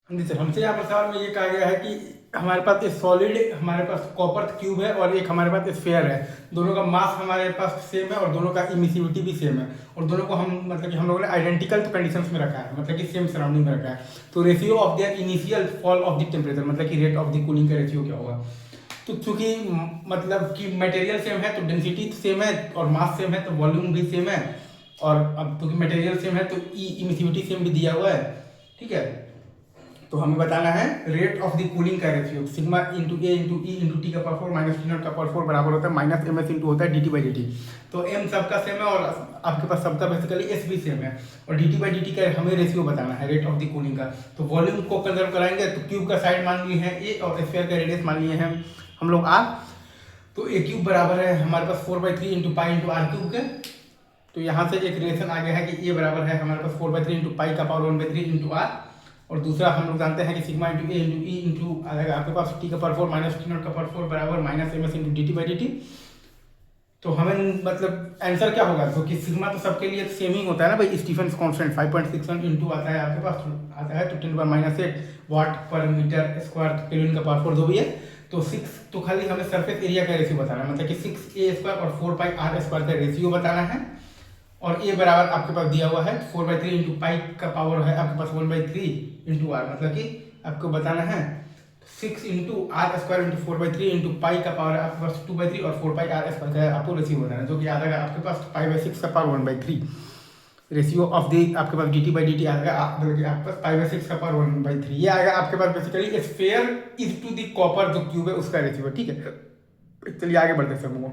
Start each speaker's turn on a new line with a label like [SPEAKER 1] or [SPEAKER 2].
[SPEAKER 1] जी sir, हमसे यहाँ पर सवाल में ये कहा गया है कि हमारे पास एक सॉलिड, हमारे पास कॉपर क्यूब है और एक हमारे पास स्फेयर है। दोनों का मास हमारे पास सेम है और दोनों का इमिसिविटी भी सेम है, और दोनों को हम मतलब कि हम लोगों ने आइडेंटिकल कंडीशंस में रखा है, मतलब कि सेम सराउंडिंग में रखा है। तो ratio of their initial fall of the temperature, मतलब कि रेट ऑफ द कूलिंग का रेशियो क्या होगा। तो चूंकि मतलब कि मटेरियल सेम है तो डेंसिटी सेम है, और मास सेम है तो वॉल्यूम भी सेम है, और अब क्योंकि मटेरियल सेम है तो ई इमिसिविटी सेम भी दिया हुआ है। ठीक है, तो हमें बताना है रेट ऑफ द कूलिंग का ratio, sigma into A into E into T का पावर 4 माइनस टी नॉट का पावर 4 बराबर होता है माइनस एम एस इंटू होता है D T by D T. तो एम सबका सेम है और आपके पास सबका बेसिकली एस भी सेम है, और D T by D T का हमें रेशियो बताना है रेट ऑफ द कूलिंग का। तो वॉल्यूम को कंजर्व कराएंगे, तो क्यूब का साइड मान लिए हैं ए और स्फीयर का रेडियस मान लिए हैं हम लोग आर। तो ए क्यूब बराबर है हमारे पास 4/3 into pi into R cube के। तो यहाँ से एक रिलेशन आ गया है कि ए बराबर है हमारे पास 4/3 इंटू पाई का पावर 1/3 इंटू आर, और दूसरा हम लोग जानते हैं कि sigma into A into E into आएगा आपके पास टी का पावर 4 माइनस टी नॉट का पावर 4 बराबर minus M S into D T by D T. तो हमें मतलब आंसर क्या होगा, क्योंकि सिग्मा तो सबके लिए सेम ही होता है ना भाई, स्टीफन कांस्टेंट 5.61 इंटू आता है आपके पास, आता है तो 10⁻⁸ वाट पर मीटर स्क्वायर केल्विन का पावर 4 जो भी है। तो 6 तो खाली हमें सरफेस एरिया का रेशियो बताना है, मतलब कि 6a² और 4πr² का रेशियो बताना है। और ए बराबर आपके पास दिया हुआ है 4/3 इंटू पाई का पावर है आपके पास 1/3 इंटू आर, मतलब कि आपको बताना है 6 into R square into 4/3 into pi का पावर है आपके पास 2/3 और 4πr² का आपको रेशियो बताना है, जो कि आ जाएगा आपके पास π/6 का पावर 1/3। रेशियो ऑफ दी आपके पास D T by D T आएगा मतलब कि आपके पास π/6 का पावर 1/3, ये आएगा आपके पास basically sphere is to the copper जो क्यूब है उसका रेशियो है। ठीक है, चलिए आगे बढ़ते हैं सब लोगों।